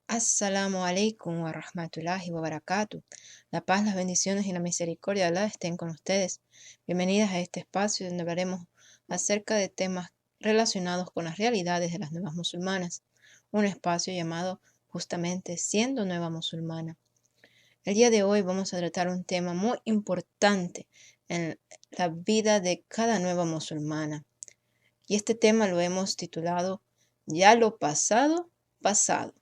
Assalamu alaikum wa rahmatullahi wa barakatuh. La paz, las bendiciones y la misericordia de Allah estén con ustedes. Bienvenidas a este espacio donde hablaremos acerca de temas relacionados con las realidades de las nuevas musulmanas. Un espacio llamado justamente Siendo Nueva Musulmana. El día de hoy vamos a tratar un tema muy importante en la vida de cada nueva musulmana. Y este tema lo hemos titulado Ya lo pasado, pasado.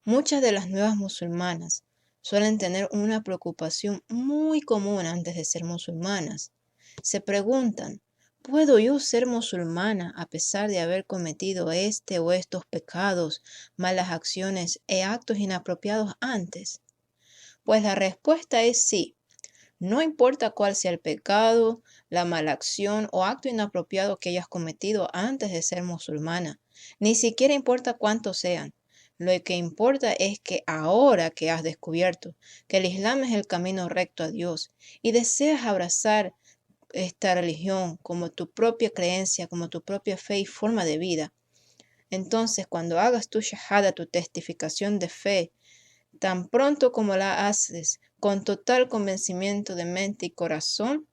Muchas de las nuevas musulmanas suelen tener una preocupación muy común antes de ser musulmanas. Se preguntan, ¿puedo yo ser musulmana a pesar de haber cometido este o estos pecados, malas acciones e actos inapropiados antes? Pues la respuesta es sí. No importa cuál sea el pecado, la mala acción o acto inapropiado que hayas cometido antes de ser musulmana, ni siquiera importa cuántos sean. Lo que importa es que ahora que has descubierto que el Islam es el camino recto a Dios y deseas abrazar esta religión como tu propia creencia, como tu propia fe y forma de vida, entonces cuando hagas tu shahada, tu testificación de fe, tan pronto como la haces con total convencimiento de mente y corazón,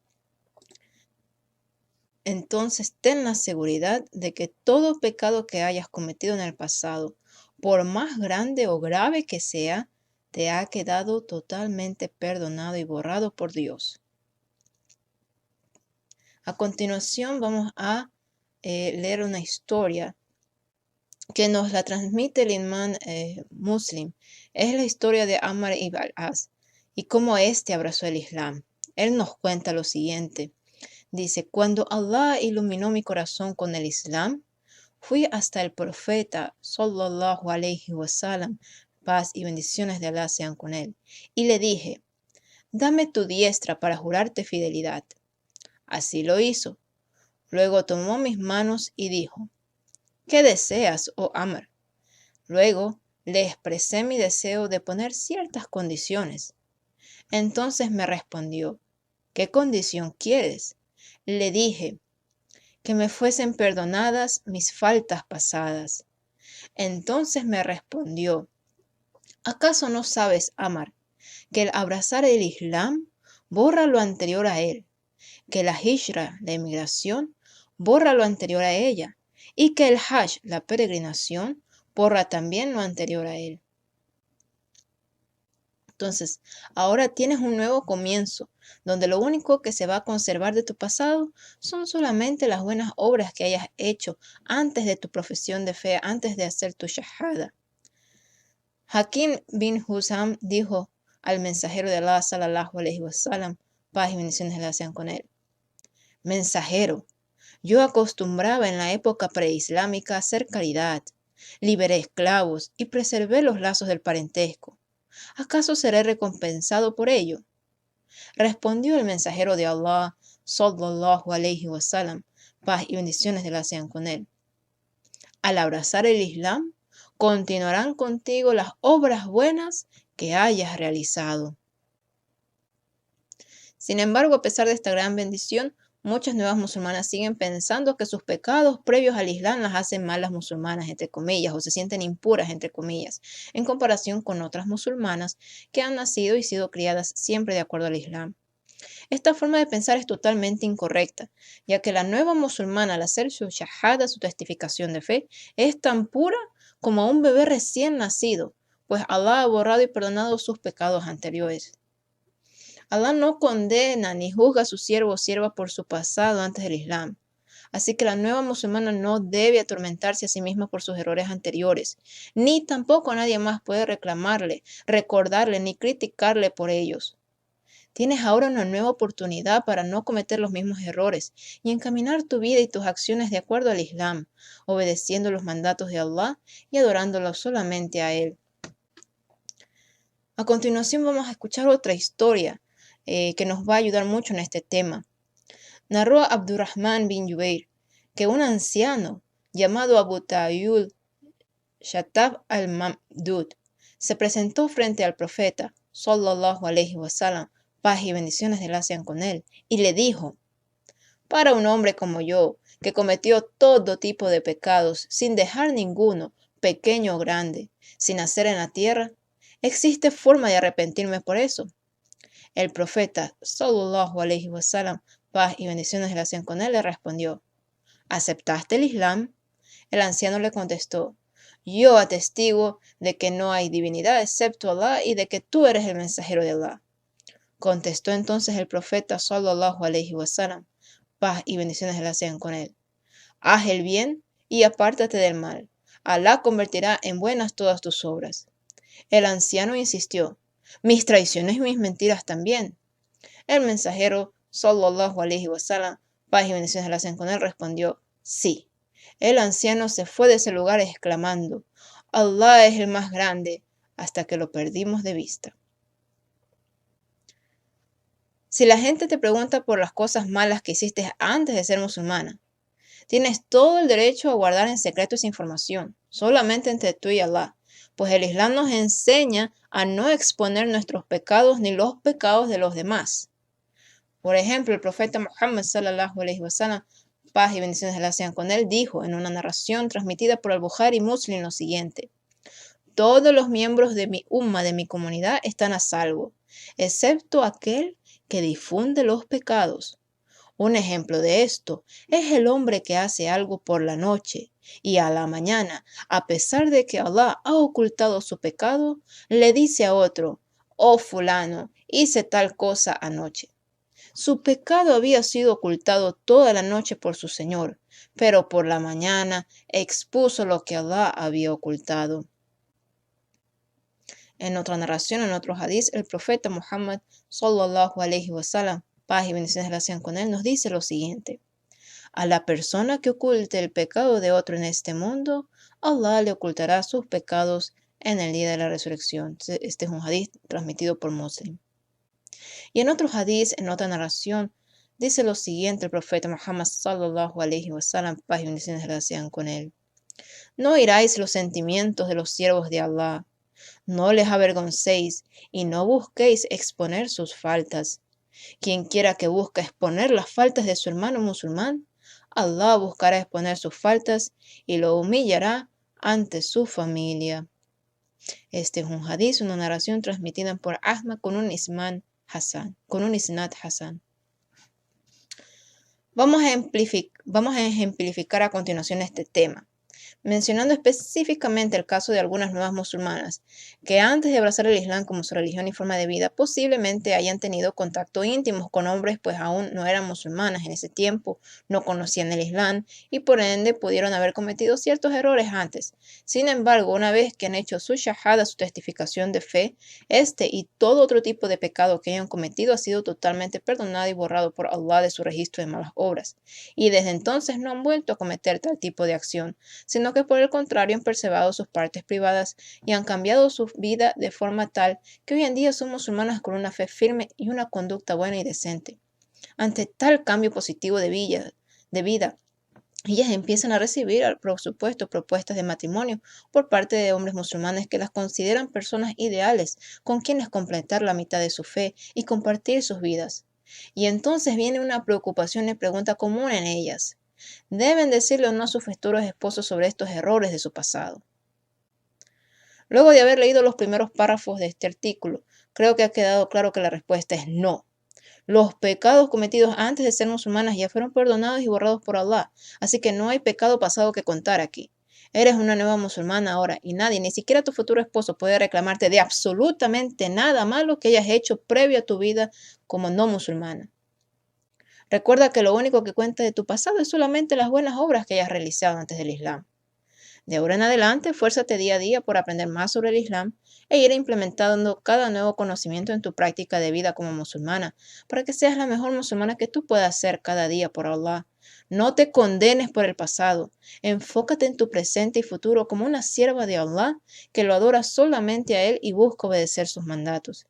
entonces ten la seguridad de que todo pecado que hayas cometido en el pasado, por más grande o grave que sea, te ha quedado totalmente perdonado y borrado por Dios. A continuación vamos a leer una historia que nos la transmite el imán Muslim. Es la historia de Ammar ibn al-As y cómo éste abrazó el Islam. Él nos cuenta lo siguiente. Dice, cuando Allah iluminó mi corazón con el Islam, fui hasta el profeta sallallahu alaihi wasallam, paz y bendiciones de Allah sean con él, y le dije, dame tu diestra para jurarte fidelidad. Así lo hizo. Luego tomó mis manos y dijo, ¿qué deseas, oh Ammar? Luego le expresé mi deseo de poner ciertas condiciones. Entonces me respondió, ¿qué condición quieres? Le dije, que me fuesen perdonadas mis faltas pasadas. Entonces me respondió, ¿acaso no sabes, Ammar, que el abrazar el Islam borra lo anterior a él, que la hijra, la emigración, borra lo anterior a ella, y que el hajj, la peregrinación, borra también lo anterior a él? Entonces, ahora tienes un nuevo comienzo, donde lo único que se va a conservar de tu pasado son solamente las buenas obras que hayas hecho antes de tu profesión de fe, antes de hacer tu shahada. Hakim bin Huzam dijo al mensajero de Allah, sallallahu alaihi wasallam, paz y bendiciones de Allah sean con él. Mensajero, yo acostumbraba en la época preislámica a hacer caridad, liberé esclavos y preservé los lazos del parentesco. ¿Acaso seré recompensado por ello? Respondió el mensajero de Allah, sallallahu alaihi wasallam, paz y bendiciones de Allah sean con él. Al abrazar el Islam, continuarán contigo las obras buenas que hayas realizado. Sin embargo, a pesar de esta gran bendición, muchas nuevas musulmanas siguen pensando que sus pecados previos al Islam las hacen malas musulmanas, entre comillas, o se sienten impuras, entre comillas, en comparación con otras musulmanas que han nacido y sido criadas siempre de acuerdo al Islam. Esta forma de pensar es totalmente incorrecta, ya que la nueva musulmana al hacer su shahada, su testificación de fe, es tan pura como un bebé recién nacido, pues Allah ha borrado y perdonado sus pecados anteriores. Allah no condena ni juzga a su siervo o sierva por su pasado antes del Islam. Así que la nueva musulmana no debe atormentarse a sí misma por sus errores anteriores, ni tampoco nadie más puede reclamarle, recordarle ni criticarle por ellos. Tienes ahora una nueva oportunidad para no cometer los mismos errores y encaminar tu vida y tus acciones de acuerdo al Islam, obedeciendo los mandatos de Allah y adorándolo solamente a Él. A continuación vamos a escuchar otra historia que nos va a ayudar mucho en este tema. Narró Abdurrahman bin Jubair que un anciano llamado Abu Tayyul Shatab al-Mamdud se presentó frente al profeta sallallahu alaihi wasallam, paz y bendiciones de Allah sean con él, y le dijo, para un hombre como yo, que cometió todo tipo de pecados sin dejar ninguno, pequeño o grande, sin nacer en la tierra, ¿existe forma de arrepentirme por eso? El profeta, sallallahu alaihi wasallam, paz y bendiciones le hacen con él, le respondió, ¿aceptaste el Islam? El anciano le contestó, yo atestigo de que no hay divinidad excepto Allah y de que tú eres el mensajero de Allah. Contestó entonces el profeta sallallahu alaihi wasallam, paz y bendiciones le hacen con él, haz el bien y apártate del mal. Alá convertirá en buenas todas tus obras. El anciano insistió, mis traiciones y mis mentiras también. El mensajero sallallahu alaihi wasallam, paz y bendiciones le hacen con él, respondió, sí. El anciano se fue de ese lugar exclamando, Allah es el más grande, hasta que lo perdimos de vista. Si la gente te pregunta por las cosas malas que hiciste antes de ser musulmana, tienes todo el derecho a guardar en secreto esa información, solamente entre tú y Allah, pues el Islam nos enseña a no exponer nuestros pecados ni los pecados de los demás. Por ejemplo, el profeta Muhammad sallallahu alaihi wasallam, paz y bendiciones le sean con él, dijo en una narración transmitida por al-Bukhari y Muslim lo siguiente: todos los miembros de mi umma, de mi comunidad, están a salvo, excepto aquel que difunde los pecados. Un ejemplo de esto es el hombre que hace algo por la noche y a la mañana, a pesar de que Allah ha ocultado su pecado, le dice a otro, oh fulano, hice tal cosa anoche. Su pecado había sido ocultado toda la noche por su Señor, pero por la mañana expuso lo que Allah había ocultado. En otra narración, en otro hadiz, el profeta Muhammad sallallahu alaihi wasallam, paz y bendiciones le sean con él, nos dice lo siguiente: a la persona que oculte el pecado de otro en este mundo, Allah le ocultará sus pecados en el día de la resurrección. Este es un hadiz transmitido por Muslim. Y en otro hadiz, en otra narración, dice lo siguiente el profeta Muhammad sallallahu alaihi wasallam, paz y bendiciones le sean con él: no iráis los sentimientos de los siervos de Allah, no les avergoncéis y no busquéis exponer sus faltas. Quien quiera que busque exponer las faltas de su hermano musulmán, Allah buscará exponer sus faltas y lo humillará ante su familia. Este es un hadiz, una narración transmitida por Ahmad con un isnad Hasan. Vamos a ejemplificar a continuación este tema, mencionando específicamente el caso de algunas nuevas musulmanas que antes de abrazar el Islam como su religión y forma de vida posiblemente hayan tenido contacto íntimo con hombres pues aún no eran musulmanas en ese tiempo, no conocían el Islam y por ende pudieron haber cometido ciertos errores antes. Sin embargo, una vez que han hecho su shahada, su testificación de fe, este y todo otro tipo de pecado que hayan cometido ha sido totalmente perdonado y borrado por Allah de su registro de malas obras, y desde entonces no han vuelto a cometer tal tipo de acción, sino que por el contrario han preservado sus partes privadas y han cambiado su vida de forma tal que hoy en día son musulmanas con una fe firme y una conducta buena y decente. Ante tal cambio positivo de vida, ellas empiezan a recibir, por supuesto, propuestas de matrimonio por parte de hombres musulmanes que las consideran personas ideales con quienes completar la mitad de su fe y compartir sus vidas. Y entonces viene una preocupación y pregunta común en ellas: ¿deben decirle o no a sus futuros esposos sobre estos errores de su pasado? Luego de haber leído los primeros párrafos de este artículo, creo que ha quedado claro que la respuesta es no. Los pecados cometidos antes de ser musulmanas ya fueron perdonados y borrados por Allah, así que no hay pecado pasado que contar aquí. Eres una nueva musulmana ahora y nadie, ni siquiera tu futuro esposo, puede reclamarte de absolutamente nada malo que hayas hecho previo a tu vida como no musulmana. Recuerda que lo único que cuenta de tu pasado es solamente las buenas obras que hayas realizado antes del Islam. De ahora en adelante, esfuérzate día a día por aprender más sobre el Islam e ir implementando cada nuevo conocimiento en tu práctica de vida como musulmana, para que seas la mejor musulmana que tú puedas ser cada día por Allah. No te condenes por el pasado, enfócate en tu presente y futuro como una sierva de Allah que lo adora solamente a Él y busca obedecer sus mandatos.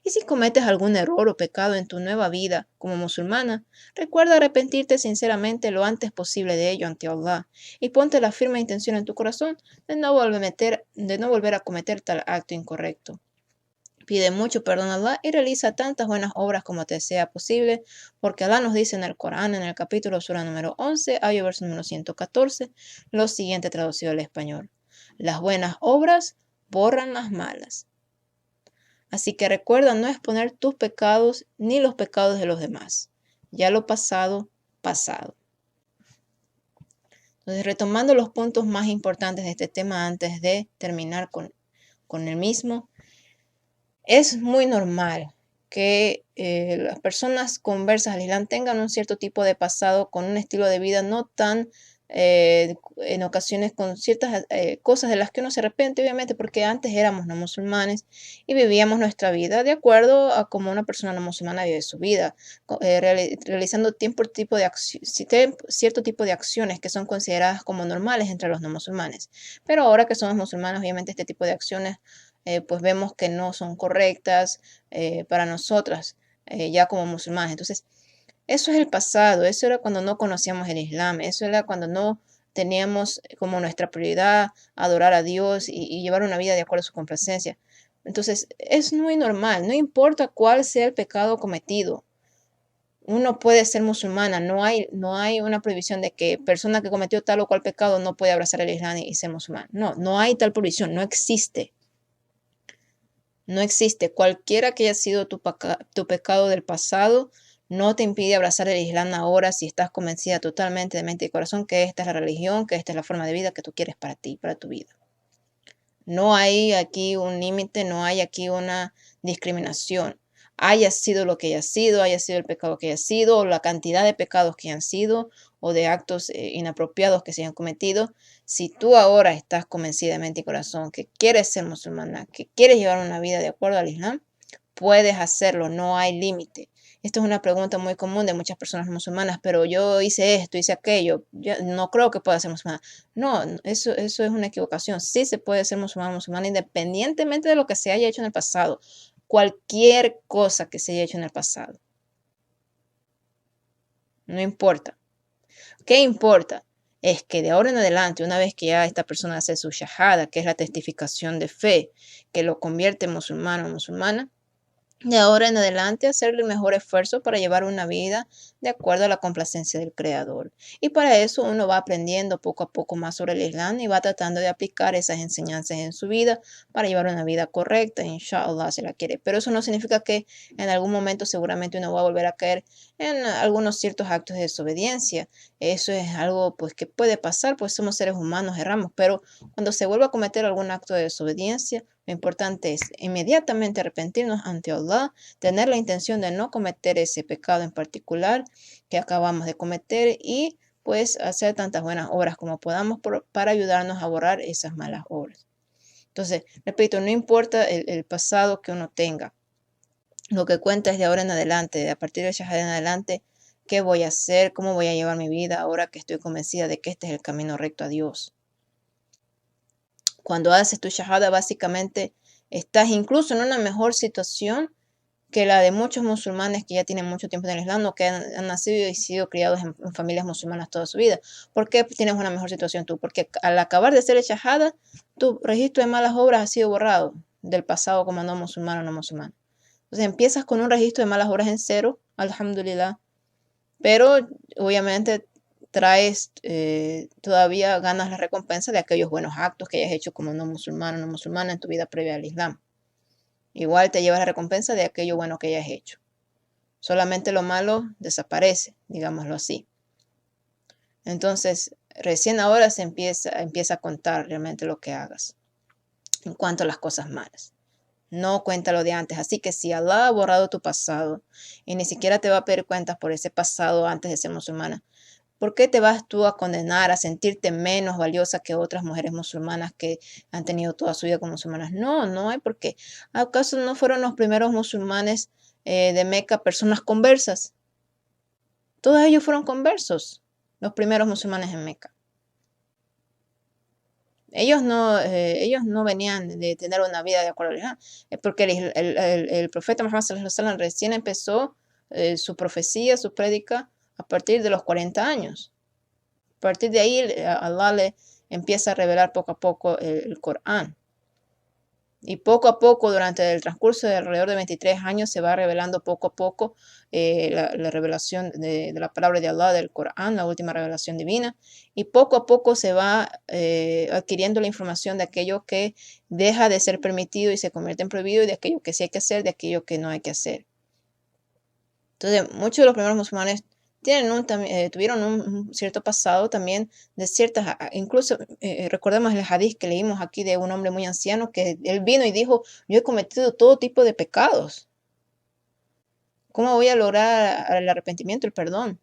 Y si cometes algún error o pecado en tu nueva vida como musulmana, recuerda arrepentirte sinceramente lo antes posible de ello ante Allah y ponte la firme intención en tu corazón de no volver a cometer tal acto incorrecto. Pide mucho perdón a Allah y realiza tantas buenas obras como te sea posible, porque Allah nos dice en el Corán, en el capítulo sura número 11, verso número 114, lo siguiente traducido al español: Las buenas obras borran las malas. Así que recuerda no exponer tus pecados ni los pecados de los demás. Ya lo pasado, pasado. Entonces, retomando los puntos más importantes de este tema antes de terminar con el mismo, es muy normal que las personas conversas al Islam tengan un cierto tipo de pasado con un estilo de vida no tan, en ocasiones con ciertas cosas de las que uno se arrepiente, obviamente, porque antes éramos no musulmanes y vivíamos nuestra vida de acuerdo a cómo una persona no musulmana vive su vida, realizando cierto tipo de acciones que son consideradas como normales entre los no musulmanes. Pero ahora que somos musulmanes, obviamente este tipo de acciones pues vemos que no son correctas para nosotras, ya como musulmanes. Entonces, eso es el pasado, eso era cuando no conocíamos el Islam, eso era cuando no teníamos como nuestra prioridad adorar a Dios y llevar una vida de acuerdo a su complacencia. Entonces, es muy normal, no importa cuál sea el pecado cometido. Uno puede ser musulmana, no hay una prohibición de que persona que cometió tal o cual pecado no puede abrazar el Islam y ser musulmán. No, no hay tal prohibición, no existe. No existe. Cualquiera que haya sido tu pecado del pasado, no te impide abrazar el Islam ahora si estás convencida totalmente de mente y corazón que esta es la religión, que esta es la forma de vida que tú quieres para ti, para tu vida. No hay aquí un límite, no hay aquí una discriminación. Haya sido lo que haya sido el pecado que haya sido, o la cantidad de pecados que hayan sido, o de actos inapropiados que se hayan cometido. Si tú ahora estás convencida de mente y corazón que quieres ser musulmana, que quieres llevar una vida de acuerdo al Islam, puedes hacerlo, no hay límite. Esto es una pregunta muy común de muchas personas musulmanas, pero yo hice esto, hice aquello, yo no creo que pueda ser musulmana. No, eso es una equivocación. Sí se puede ser musulmana independientemente de lo que se haya hecho en el pasado. Cualquier cosa que se haya hecho en el pasado. No importa. ¿Qué importa? Es que de ahora en adelante, una vez que ya esta persona hace su shahada, que es la testificación de fe, que lo convierte en musulmano o musulmana, de ahora en adelante hacer el mejor esfuerzo para llevar una vida de acuerdo a la complacencia del Creador. Y para eso uno va aprendiendo poco a poco más sobre el Islam y va tratando de aplicar esas enseñanzas en su vida para llevar una vida correcta, inshallah se la quiere. Pero eso no significa que en algún momento seguramente uno va a volver a caer en algunos ciertos actos de desobediencia. Eso es algo pues que puede pasar, pues somos seres humanos, erramos, pero cuando se vuelva a cometer algún acto de desobediencia, lo importante es inmediatamente arrepentirnos ante Allah, tener la intención de no cometer ese pecado en particular que acabamos de cometer y pues hacer tantas buenas obras como podamos para ayudarnos a borrar esas malas obras. Entonces, repito, no importa el pasado que uno tenga, lo que cuenta es de ahora en adelante, de a partir de Shahada en adelante, qué voy a hacer, cómo voy a llevar mi vida ahora que estoy convencida de que este es el camino recto a Dios. Cuando haces tu shahada, básicamente estás incluso en una mejor situación que la de muchos musulmanes que ya tienen mucho tiempo en el Islam o que han nacido y sido criados en familias musulmanas toda su vida. ¿Por qué tienes una mejor situación tú? Porque al acabar de hacer el shahada, tu registro de malas obras ha sido borrado del pasado como no musulmán o no musulmán. Entonces empiezas con un registro de malas obras en cero, alhamdulillah, pero obviamente traes, todavía ganas la recompensa de aquellos buenos actos que hayas hecho como no musulmán o no musulmana en tu vida previa al Islam. Igual te llevas la recompensa de aquello bueno que hayas hecho. Solamente lo malo desaparece, digámoslo así. Entonces, recién ahora se empieza a contar realmente lo que hagas en cuanto a las cosas malas. No cuenta lo de antes. Así que si Allah ha borrado tu pasado y ni siquiera te va a pedir cuentas por ese pasado antes de ser musulmana, ¿por qué te vas tú a condenar, a sentirte menos valiosa que otras mujeres musulmanas que han tenido toda su vida como musulmanas? No, no hay por qué. ¿Acaso no fueron los primeros musulmanes de Meca personas conversas? Todos ellos fueron conversos, los primeros musulmanes en Meca. Ellos no venían de tener una vida de acuerdo al Islam, porque el profeta Muhammad sallallahu alaihi wasallam recién empezó su profecía, su prédica, a partir de los 40 años. A partir de ahí, Allah le empieza a revelar poco a poco el Corán. Y poco a poco, durante el transcurso de alrededor de 23 años, se va revelando poco a poco la revelación de la palabra de Allah, del Corán, la última revelación divina. Y poco a poco se va adquiriendo la información de aquello que deja de ser permitido y se convierte en prohibido, y de aquello que sí hay que hacer, de aquello que no hay que hacer. Entonces, muchos de los primeros musulmanes tuvieron un cierto pasado también de ciertas, incluso recordemos el hadith que leímos aquí de un hombre muy anciano que él vino y dijo, yo he cometido todo tipo de pecados. ¿Cómo voy a lograr el arrepentimiento, el perdón?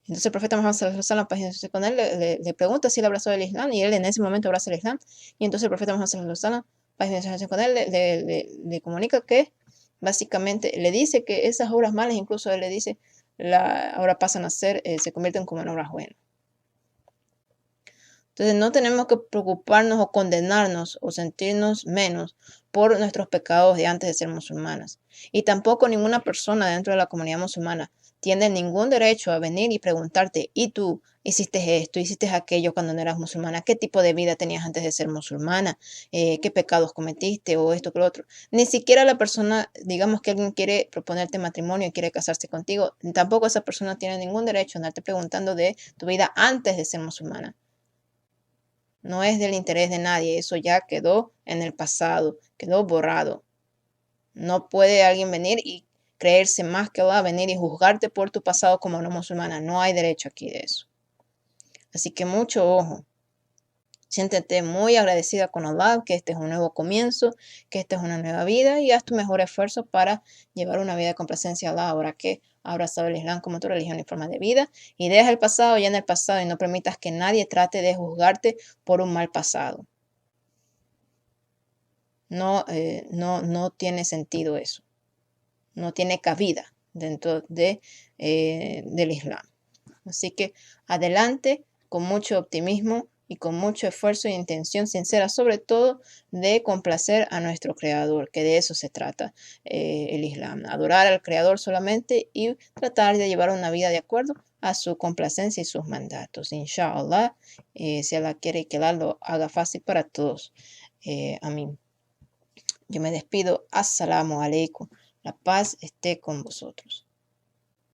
Entonces el profeta Muhammad sallallahu alaihi wasallam, con él le pregunta si él abrazó el Islam, y él en ese momento abraza el Islam. Y entonces el profeta Muhammad sallallahu alaihi wasallam, con él le comunica que básicamente le dice que esas obras malas, incluso él le dice, ahora pasan a ser, se convierten como en obras buenas. Entonces no tenemos que preocuparnos o condenarnos o sentirnos menos por nuestros pecados de antes de ser musulmanas. Y tampoco ninguna persona dentro de la comunidad musulmana tiene ningún derecho a venir y preguntarte, ¿y tú hiciste esto, hiciste aquello cuando no eras musulmana? ¿Qué tipo de vida tenías antes de ser musulmana? ¿Qué pecados cometiste o esto que lo otro? Ni siquiera la persona, digamos que alguien quiere proponerte matrimonio y quiere casarse contigo, tampoco esa persona tiene ningún derecho a andarte preguntando de tu vida antes de ser musulmana. No es del interés de nadie, eso ya quedó en el pasado, quedó borrado. No puede alguien venir y creerse más que Allah, venir y juzgarte por tu pasado como no musulmana. No hay derecho aquí de eso. Así que mucho ojo. Siéntete muy agradecida con Allah, que este es un nuevo comienzo, que esta es una nueva vida, y haz tu mejor esfuerzo para llevar una vida de complacencia a Allah ahora que has abrazado el Islam como tu religión y forma de vida. Y deja el pasado ya en el pasado y no permitas que nadie trate de juzgarte por un mal pasado. No tiene sentido eso. No tiene cabida dentro del Islam. Así que adelante con mucho optimismo y con mucho esfuerzo e intención sincera, sobre todo de complacer a nuestro Creador, que de eso se trata el Islam, adorar al Creador solamente y tratar de llevar una vida de acuerdo a su complacencia y sus mandatos. Inshallah, si Allah quiere que Allah lo haga fácil para todos. Amén. Yo me despido. Assalamu alaikum. La paz esté con vosotros.